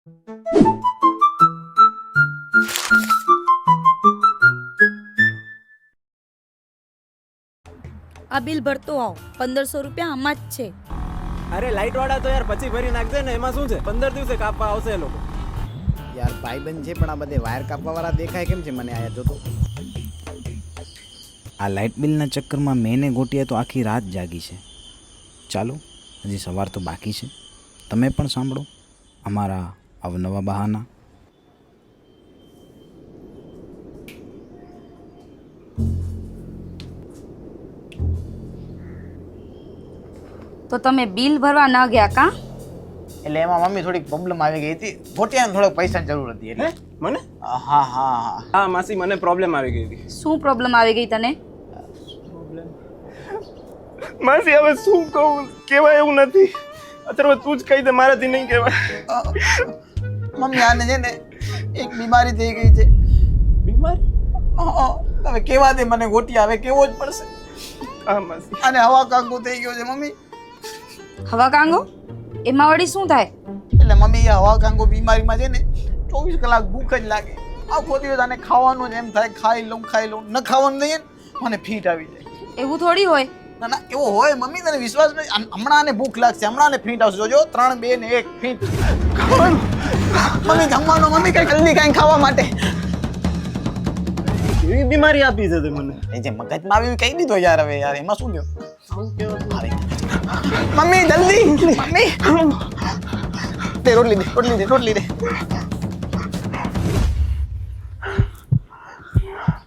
આ બિલ ભરતો આવ 1500 રૂપિયા આમાં જ છે. અરે લાઈટ વાળા તો યાર પછી ભરી નાખજે ને, એમાં શું છે? 15 દિવસે કાપવા આવશે એ લોકો. યાર ભાઈબંધ છે પણ આ બધે વાયર કાપવા વાળા દેખાય કેમ છે મને આયા જોતો? આ લાઇટ બિલના ચક્કરમાં મેં ને ગોટિયા તો આખી રાત જાગી છે. ચાલો હજી સવાર તો બાકી છે, તમે પણ સાંભળો અમારા અવનવા બહાના. તો તમે બિલ ભરવા ન ગયા કા? એટલે એમાં મમ્મી થોડીક પ્રોબ્લેમ આવી ગઈ હતી, ગોટિયાને થોડોક પૈસાની જરૂર હતી એટલે. મને? હા હા હા માસી, મને પ્રોબ્લેમ આવી ગઈ હતી. શું પ્રોબ્લેમ આવી ગઈ તને? માસી હવે શું કહું, કહેવાય એવું નથી. અત્યારે તું જ કહી દે, મારાથી નહીં કહેવાય. મમ્મી આને છે ને એક બીમારી થઈ ગઈ છે. બીમારી? હવે કેવા દે મને, ગોટિયા હવે કેવો જ પડશે. હા માસી. આને હવા કાંગો થઈ ગયો છે મમ્મી. હવા કાંગો? એમાં વળી શું થાય? એટલે મમ્મી આ હવા કાંગો બીમારીમાં છે ને 24 કલાક ભૂખ જ લાગે. આખો દિવસ આને ખાવાનું જ એમ થાય, ખાઈ લઉં ન ખાવાનું દઈએ ને મને ફીટ આવી જાય. એવું થોડી હોય. ના ના એવો હોય મમ્મી, તને વિશ્વાસ નહીં? હમણાં આને ભૂખ લાગશે, હમણાં આને ફીટ આવશે. જોજો 3, 2 ને 1 ફીટ. મમ્મી જમવાનો, મમ્મી કઈ જલ્દી કઈ ખાવા માટે. એવી બીમારી આપી છે તે મને. એ જે મગજમાં આવી કહી દીધો યાર, હવે યાર એમાં શું થયું? મમ્મી જલ્દી, મમ્મી દે રોટલી દે.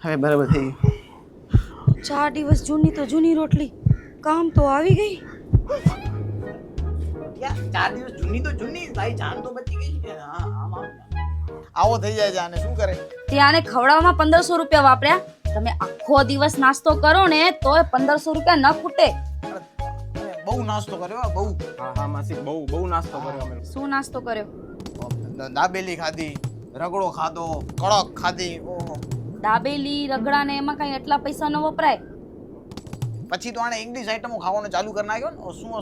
હવે બરાબર થઈ ગયું. 4 દિવસ જૂની તો જૂની રોટલી, કામ તો આવી ગઈ. 4 દિવસ જૂની તો જૂની, ભાઈ જાન તો બચી ગઈ. આવો થઈ જાય છે આને, શું કરે? ત્યાંને ખવડાવવામાં 1500 રૂપિયા વાપર્યા. તમે આખો દિવસ નાસ્તો કરો ને તોય 1500 રૂપિયા ન ખૂટે. બહુ નાસ્તો કર્યો, બહુ. હા માસી, બહુ નાસ્તો કર્યો અમે. શું નાસ્તો કર્યો? દાબેલી ખાધી, રગડો ખાધો, કડક ખાધી. ઓહો, દાબેલી રગડા ને એમાં કઈ એટલા પૈસા ન વપરાય. પછી તો આને ઇંગ્લિશ આઈટમો ખાવાનું ચાલુ કરી નાખ્યો ને.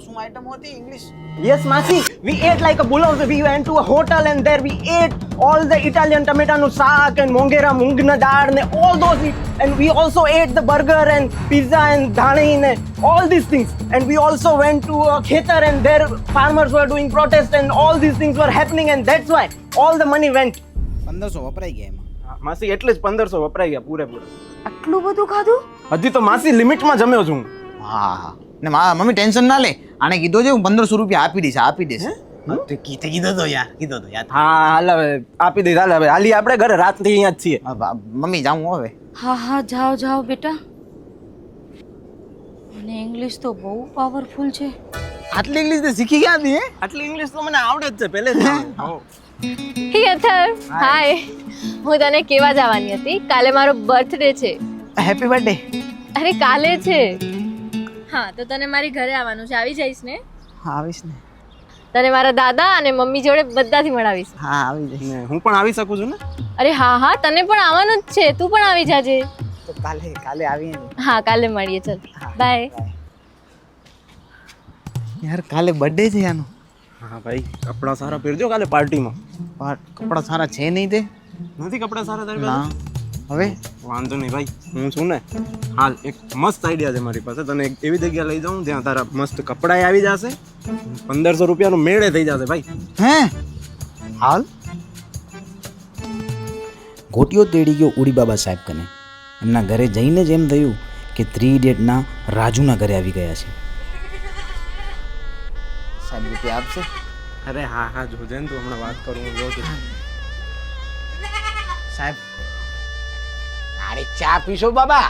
શું આઈટમો હતી English? Yes, Masi. We ate like a bull. We went to a hotel and there we ate all the Italian tomato saag and mongera mungna dal and all those. And we also ate the burger and pizza and dhani and all these things. And we also went to a khetar and there farmers were doing protest and all these things were happening and that's why all the money went. 1500 વપરાઈ ગયા એમાં. માસી એટલે જ 1500 વપરાઈ ગયા પૂરેપૂરા. આટલું બધું ખાધું? હજી તો માસી લિમિટમાં જમ્યો છું. હા ને મમ્મી ટેન્શન ના લે, આને કીધો છે હું 1500 રૂપિયા આપી દઈશ. કીધો તો યાર. હા હાલ હવે આપી દઈશ. હાલ હવે હાલી આપણે ઘરે, રાતથી અહીંયા જ છીએ. મમ્મી જાઉં હવે? હા જાઓ બેટા. અને ઇંગ્લિશ તો બહુ પાવરફુલ છે. આટલી ઇંગ્લિશ તો શીખી ગયા હતી? આટલી ઇંગ્લિશ તો મને આવડે જ છે પહેલેથી. હે અથર, હાય. હું તને કેવા જવાની હતી, કાલે મારો બર્થડે છે. Happy birthday. અરે કાલે છે. હા તો તને મારી ઘરે આવવાનું છે, આવી જઈશ ને? હા આવીશ ને. તને મારા દાદા અને મમ્મી જોડે બધાથી મળાવીશ. હા આવી જઈશ. ને હું પણ આવી શકું છું ને? અરે હા તને પણ આવવાનું જ છે, તું પણ આવી જાજે. તો કાલે આવીએ ને. હા કાલે મળીએ, ચાલ બાય. યાર કાલે બર્થડે છે આનો. હા ભાઈ, કપડાં સારા પહેરજો કાલે પાર્ટીમાં. કપડા સારા છે નહીં તે? નથી કપડાં સારા તારી ના. પાસે? હવે વાંધો નહીં ભાઈ, હું છું ને. હાલ એક મસ્ત આઈડિયા છે મારી પાસે, તને એક એવી જગ્યા લઈ જાઉં જ્યાં તારા મસ્ત કપડાં આવી જશે, 1500 રૂપિયાનો મેળે થઈ જશે ભાઈ. હે હાલ? ગોટિયો તેડી ગયો ઉડી બાબા સાહેબ કને. એમના ઘરે જઈને જ એમ થયું કે 3 ઇડિયટના રાજુના ઘરે આવી ગયા છે. સાહેબ રૂપિયા આપશે? અરે હા જોજે ને, તું હમણાં વાત કરું હું જોઉં છું. સાહેબ અરે ચા પીશો બાબા?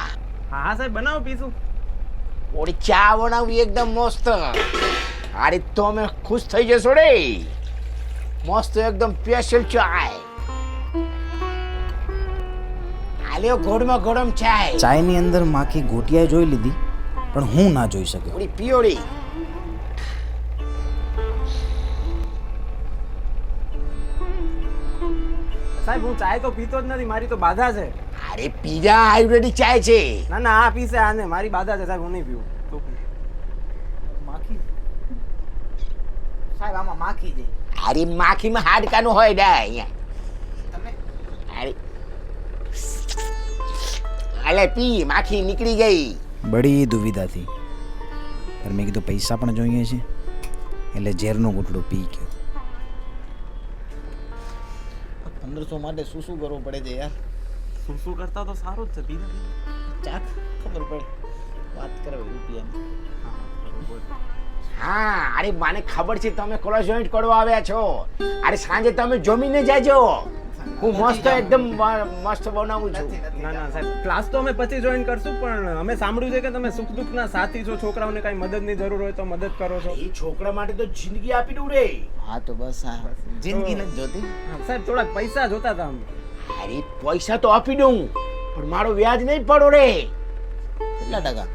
હા સાહેબ બનાવો, પીશું. ઓડી ચા બનાવી એકદમ મસ્ત. અરે તો અમે ખુશ થઈ જશો રે. મસ્ત એકદમ સ્પેશિયલ ચાય. આલ્યો ગોળમાં ગરમ ચાય. ચાયની અંદર માખી ગોટિયાએ જોઈ લીધી પણ હું ના જોઈ શક્યો. Audi POD. સાહેબ હું ચાય તો પીતો જ નથી, મારી તો બાધા છે. અરે પીઝા આયુર્વેદિક ચાય છે. ના આ પીસે આને, મારી બાધા છે સાહેબ, હું નહીં પીવું. તો માખી સાહેબ આમાં માખી છે. અરે માખીમાં હાડકાનું હોય ને અહીંયા અરે અલે પી માખી નીકળી ગઈ બડી દુવિધાથી પણ મેં કીધું પૈસા પણ જોઈએ છે એટલે ઝેરનો ગુટડો પી ગયો. 1500 માટે શું કરવું પડે છે યાર? શું કરતા તો સારું જ છે બીજા ચાક ખબર પડે વાત કરે રૂપિયાની. હા અરે મને ખબર છે તમે ક્લાસ જોઈન્ટ કરવા આવ્યા છો. અરે સાંજે તમે જમીને જાજો. હું મસ્ત એકદમ મસ્ત બનાવું છું. ના સાહેબ ક્લાસ તો અમે પછી જોઈન કરશું પણ અમે સાંભળ્યું છે કે તમે સુખ દુઃખના સાથી છો, છોકરાઓને કઈ મદદની જરૂર હોય તો મદદ કરો છો. એ છોકરા માટે તો જિંદગી આપી દઉં રે. હા તો બસ આ જિંદગી નથી જોતી. સાહેબ થોડાક પૈસા જોતા હતા અમને. અરે પૈસા તો આપી દઉં પણ મારો વ્યાજ નહીં પડો રે. કેટલા ટકા?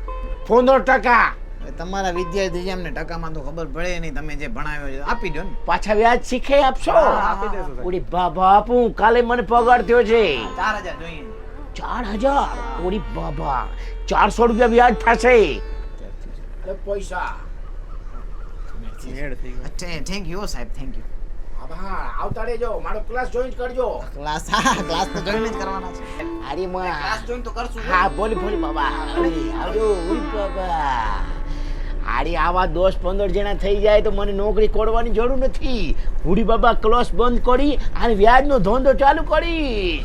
15%. હવે તમારા વિદ્યાર્થી છે એમને ટકામાં તો ખબર પડે નહીં. તમે જે ભણાવ્યો છે આપી દો ને. પાછા વ્યાજ શીખે આપશો. આપી દેશું સાહેબ. ઓડી બાબા આપું કાલે મને પગાર થયો છે 4000 જોઈએ. 4000. ઓડી બાબા 400 રૂપિયા વ્યાજ થશે. અરે પૈસા મેળ થઈ ગયો. થેન્ક યુ સાહેબ, થેન્ક યુ. આભાર. આવતા રહેજો. મારો ક્લાસ જોઈન કરજો. ક્લાસ તો જોઈન જ કરવાના છે. અરે માં ક્લાસ જોઈન તો કરશું. હા બોલી બાબા. અરે આવજો ઓડી બાબા. અરે આવા 10-15 જણા થઈ જાય તો મને નોકરી કરવાની જરૂર નથી. હુડી બાબા ક્લાસ બંધ કરી અને વ્યાજનો ધંધો ચાલુ કરી.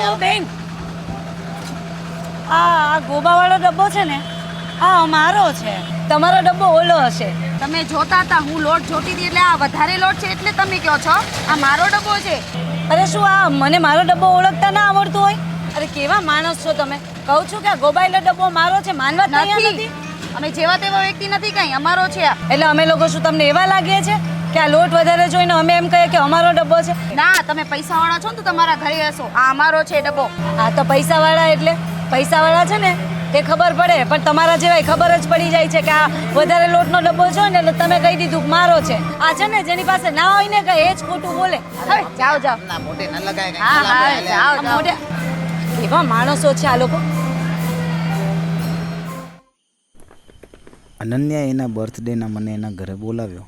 ઓ બેન, આ ગોબાવાળો ડબ્બો છે ને આ અમારો છે, તમારો ડબ્બો ઓલો હશે. તમે જોતા હતા હું લોટ જોતી હતી એટલે આ વધારે લોટ છે એટલે તમે કહો છો આ મારો ડબ્બો છે. અરે શું આ મને મારો ડબ્બો ઓળખતા ના આવડતું હોય? અરે કેવા માણસ છો તમે. કહું છું કે આ ગોબાયેલો ડબ્બો મારો છે, માનવા તૈયાર નથી. અમે જેવા તેવા વ્યક્તિ નથી, કઈ અમારો છે. એટલે અમે લોકો શું તમને એવા લાગીએ છે કે આ લોટ વધારે જોઈને અમે એમ કહીએ કે અમારો ડબ્બો છે? ના, તમે પૈસાવાળા છો ને તો તમારા ઘરે હશો. આ અમારો છે ડબ્બો. હા તો પૈસાવાળા એટલે પૈસાવાળા છે ને તે ખબર પડે, પણ તમારા જેવાય ખબર જ પડી જાય છે કે આ વધારે લોટનો ડબ્બો છે ને એટલે તમે કહી દીધું કે મારો છે. આ છે ને જેની પાસે ના હોય ને કઈ એ જ ખોટું બોલે. હવે જાઓ. ના મોઢે ન લગાય કઈ. હા જાઓ મોઢે. કેવા માણસો છે આ લોકો. અનન્યા એના બર્થડેના મને એના ઘરે બોલાવ્યો.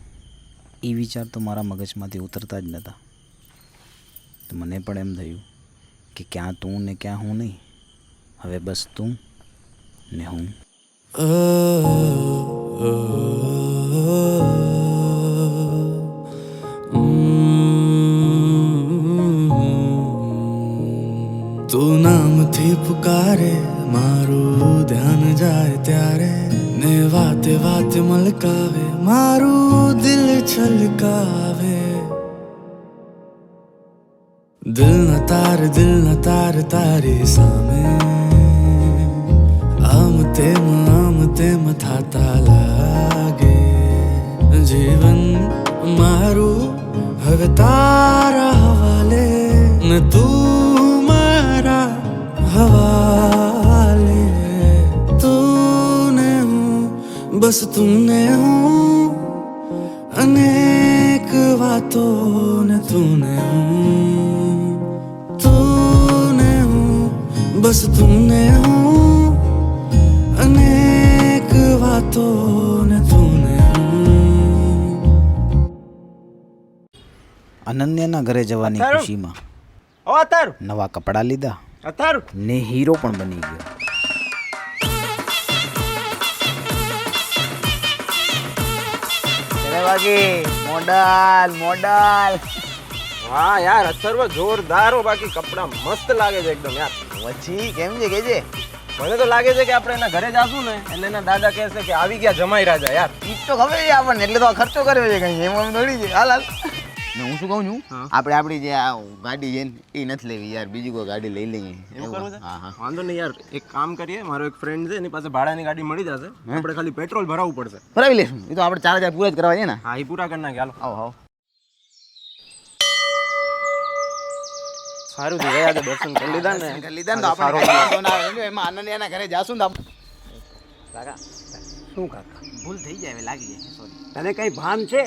એ વિચાર તો મારા મગજમાંથી ઉતરતા જ નહોતા. તો મને પણ એમ થયું કે ક્યાં તું ને ક્યાં હું નહીં, હવે બસ તું ને હું. તું નામથી પુકારે મારું ધ્યાન જાય ત્યારે ને વાતે વાતે મલકાવે મારું દિલ છલકાવે. દિલ ન તારે તારી સામે આમ તેમ થાતા લાગે. જીવન મારું હવે તારા હવાલે ને તું મારા હવાલે. તું ને હું, બસ તું ને હું, અનેક વાતો ને તું ને હું. તું ને હું, બસ તું ને હું, અનેક વાતો ને તું ને હું. અનન્યાના ઘરે જવાની અત્યારે? ખુશીમાં ઓ અતર નવા કપડાં લીધા અતર ને હીરો પણ બની ગયો. મોડલ. હા યાર અથર્વ જોરદાર હો. બાકી કપડા મસ્ત લાગે છે એકદમ યાર. પછી કેમ છે કેજે? મને તો લાગે છે કે આપણે એના ઘરે જાશું ને એટલે એના દાદા કહે છે કે આવી ગયા જમાઈ રાજા યાર. ઈ તો ખબર છે આપણને, એટલે તો આ ખર્ચો કર્યો છે કઈ એમ દોડી છે. હાલ ને હું શું કહું છું, આપણે આપણી જે આ ગાડી છે ને એ નથી લેવી યાર, બીજી કોઈ ગાડી લઈ લઈએ. એવું કરવું છે? હા. વાંધો નહીં યાર, એક કામ કરીએ. મારો એક ફ્રેન્ડ છે એની પાસે ભાડાની ગાડી મળી જશે. આપણે ખાલી પેટ્રોલ ભરાવવું પડશે. ભરાવી લેશું. એ તો આપણે 4000 પૂરા જ કરવા છે ને. હા એ પૂરા કરી નાખીએ. હાલો આવો. સારું થયું ગયા તો દર્શન કરી લીધા ને. લીધા ને તો આપણે કાંઈ વાંધો ના આવે. જો એમાં અનન્યાના ઘરે જાશું ને તો કાકા શું કાકા ભૂલ થઈ જાય, હવે લાગી જાય. સોરી. તને કઈ ભાન છે?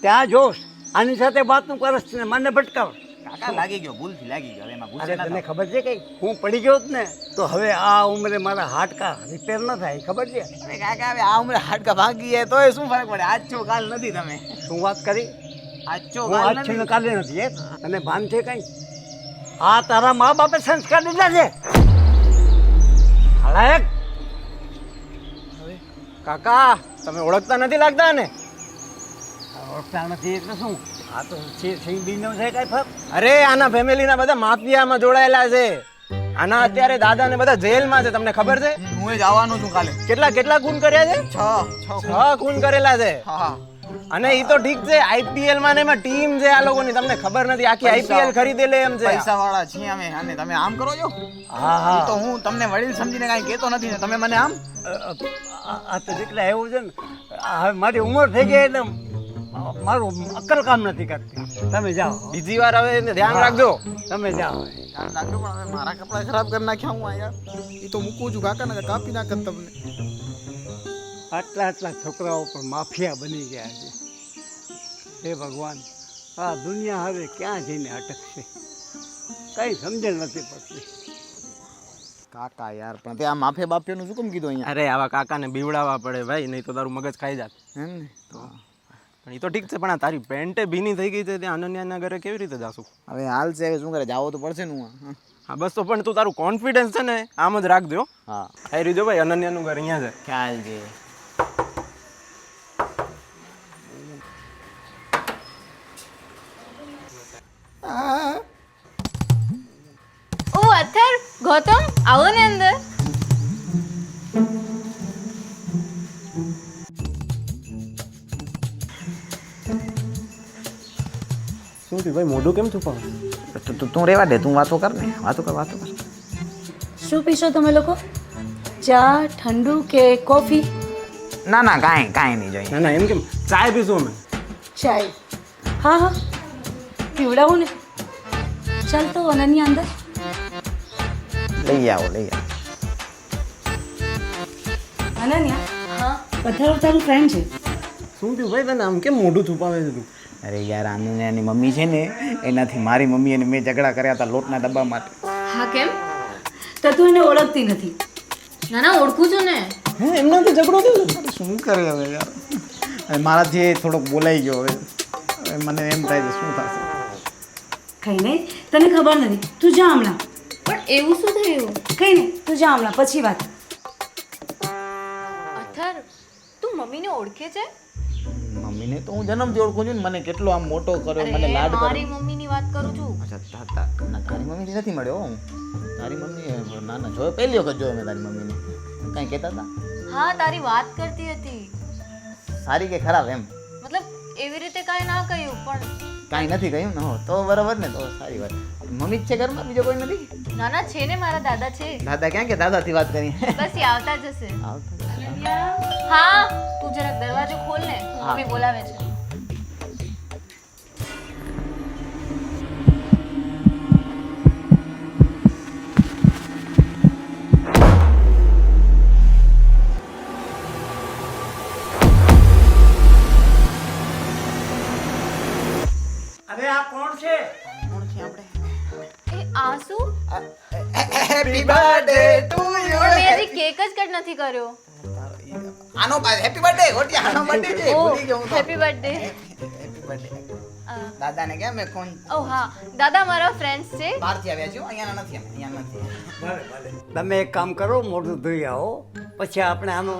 ત્યાં જોશ આની સાથે વાતનું કરસ ને મને ભટકાવ. કાકા લાગી ગયો, ભૂલથી લાગી ગયો, હવે એમાં ગુસ્સે અરે ના તને થાવ. ખબર છે કઈ હું પડી ગયો જ ને તો હવે આ ઉંમરે મારા હાડકા રિપેર ન થાય ખબર છે અરે કાકા હવે આ ઉંમરે હાડકા ભાગી જાય તોય શું ફરક પડે? આજ છો કાલ નથી તમે. શું વાત કરી આજ છો હું કાલ આજ છે નથી. ને કાલે નથી તને ભાન છે કઈ આ તારા મા બાપે સંસ્કાર દીધા છે હાલાયક કાકા તમે ઓળખતા નથી લાગતા ને? ઓળખતા નથી એટલે શું આ તો સિંહ બીનો છે કઈ ફરક અરે આના ફેમિલીના બધા માફિયામાં જોડાયેલા છે. આના અત્યારે દાદા ને બધા જેલમાં છે, તમને ખબર છે? હું જ આવવાનો છું કાલે. કેટલા ખૂન કર્યા છે? 6 ખૂન કરેલા છે. હા અને ઈ તો ઠીક છે, આઈપીએલ માં ને એમાં ટીમ છે આ લોકોની, તમને ખબર નથી? આખી આઈપીએલ ખરીદેલે એમ છે. પૈસા વાળા છીએ અમે, અને તમે આમ કરો છો. હા હા તો હું તમને વડીલ સમજીને કાંઈ કહેતો નથી ને તમે મને આમ. આ તો દીકરા એવું છે ને હવે મારી ઉંમર થઈ ગઈ એટલે મારું અક્કલ કામ નથી કરતી તમે જાઓ બીજી વાર હવે એને ધ્યાન રાખજો. તમે જાઓ ધ્યાન રાખજો, પણ હવે મારા કપડાં ખરાબ કરી નાખ્યા હું યાર. એ તો મૂકું છું કાકા ને કાપી નાખત તમને. આટલા છોકરાઓ પણ માફિયા બની ગયા છે હે ભગવાન આ દુનિયા હવે ક્યાં જઈને અટકશે કઈ સમજણ નથી પડતી કાકા યાર પણ તે આ માફે બાફિયાનું શું કેમ કીધું અહીંયા? અરે આવા કાકાને બીવડાવવા પડે ભાઈ, નહીં તો તારું મગજ ખાઈ જાત. એમ ને પણ એ તો ઠીક છે, પણ આ તારી પેન્ટે ભીની થઈ ગઈ છે, ત્યાં અનન્યાના ઘરે કેવી રીતે જાશું? હવે હાલ છે, હવે શું કરે, જાવો તો પડશે ને હું. હા બસ, તો પણ તું તારું કોન્ફિડન્સ છે ને આમ જ રાખજો. હા હાઈ રીજો ભાઈ, અનન્યાનું ઘર અહીંયા છે. ખ્યાલ છે. ઓ અથર ગૌતમ આવો ને અંદર શું થયું ભાઈ, મોઢું કેમ છુપાવે? તું રેવા દે, તું વાતો કર ને, વાતો કર. શું પીશો તમે લોકો? ચા, ઠંડુ કે કોફી? ના ના કાંઈ નહીં જોઈએ. ના ના, એમ કેમ, ચાય પીશું અમે. ચાય? હા હા, પીવડાવું ને. ચાલ તો અનન્યા અંદર. લઈ આવો. અનન્યા, હા પથ્થર તારું ફ્રેન્ડ છે. શું થયું ભાઈ તને, આમ કેમ મોઢું છુપાવે છે તું? અરે યાર આનંદની મમ્મી છે ને, એનાથી મારી મમ્મી અને મેં ઝઘડા કર્યા હતા લોટના ડબ્બા માટે. હા કેમ તો તું એને ઓળખતી નથી. ના ના ઓળખું છું ને હે, એમનાથી ઝઘડો થયો છે? શું કરે હવે યાર, હવે મારાથી એ થોડોક બોલાઈ ગયો. હવે મને એમ થાય છે શું થશે. કઈ નહીં, તને ખબર નથી. તું જા હમણાં. પણ એવું શું થયું કઈ નહીં, તું જા હમણાં, પછી વાત. અથર તું મમ્મીને ઓળખે છે મમ્મીને તો હું જન્મથી ઓળખું છું ને, મને કેટલો આમ મોટો કર્યો, મને અરે લાડ મારી કર્યો. મમ્મીની વાત કરું છું અચ્છા તારી મમ્મીથી નથી મળ્યો હું. તારી મમ્મી ના ના જોયો, પહેલી વખત જોયો મેં તારી મમ્મીને. કાંઈ કહેતા હતા? હા તારી વાત કરતી હતી સારી કે ખરાબ એમ? મતલબ એવી રીતે કાંઈ ના કહ્યું પણ કાંઈ નથી કહ્યું ને? હો તો બરાબર ને, તો સારી વાત. મમ્મી જ છે ઘરમાં, બીજો કોઈ નથી? ના ના છે ને મારા દાદા છે દાદા ક્યાં કે દાદાથી વાત કરી? બસ એ આવતા જ હશે આવતા હા તું જરાક દરવાજો ખોલ ને મમ્મી બોલાવે છે અરે આ કોણ છે એ આસુ હેપી બર્થડે ટુ યુ. પણ મેં હજી કેક જ કટ નથી કર્યો આનો હેપી બર્થડે ગોટિયા, આનો બર્થડે છે, ઓ ભૂલી ગયો હું તો. Happy birthday happy birthday. દાદાને કેમ મેં ફોન ઓ હા દાદા મારા ફ્રેન્ડ્સ છે બહારથી આવ્યા છો, અહીંયા નથી, અમે અહીંયા નથી. તમે એક કામ કરો મોઢું ધોઈ આવો પછી આપણે આનો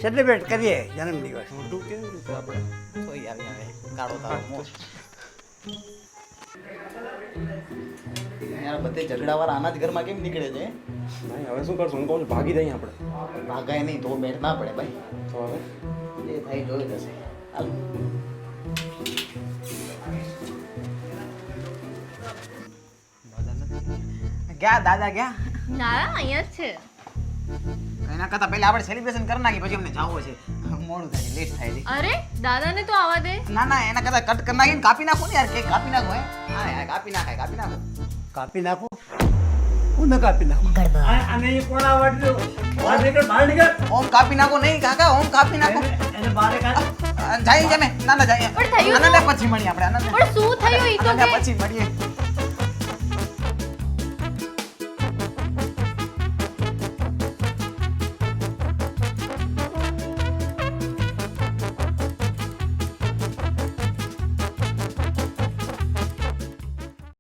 સેલિબ્રેટ કરીએ જન્મદિવસ મોઢું કેવી રીતે આપણે? તોય આવી આવે કાળો તારો મોં. યાર બધે ઝઘડાવાળા આના જ ઘરમાં કેમ નીકળે છે? નહીં, હવે શું કરશું? હું કહું છું ભાગી જઈએ આપણે. ભાગાય નહીં તો બેઠ ના પડે ભાઈ. તો હવે જે થાય જોઈ જશે. હાલ. ગયા દાદા ગયા? ના અહીંયા જ છે એના કરતા પહેલા આપણે સેલિબ્રેશન કરી નાખીએ, પછી અમને જાવું છે, મોડું થાય લેટ થાય છે. અરે દાદાને તો આવવા દે ના ના એના કરતા કટ કરી નાખીને કાપી નાખો ને યાર, કેક કાપી નાખો. હા યાર કાપી નાખાય, કાપી નાખો. કાપી નાખો હું ન કાપી નાખું અને એ કોણ આવડ્યું બહાર નીકળ બહાર નીકળ ઓમ કાપી નાખો નહીં કાકા, ઓમ કાપી નાખો. એને બહાર કાઢ જાય જમે ના ના જાય. પણ થયું આનંદ પછી મળીએ આપણે. આનંદ પણ શું થયું ઈ તો કે પછી મળીએ.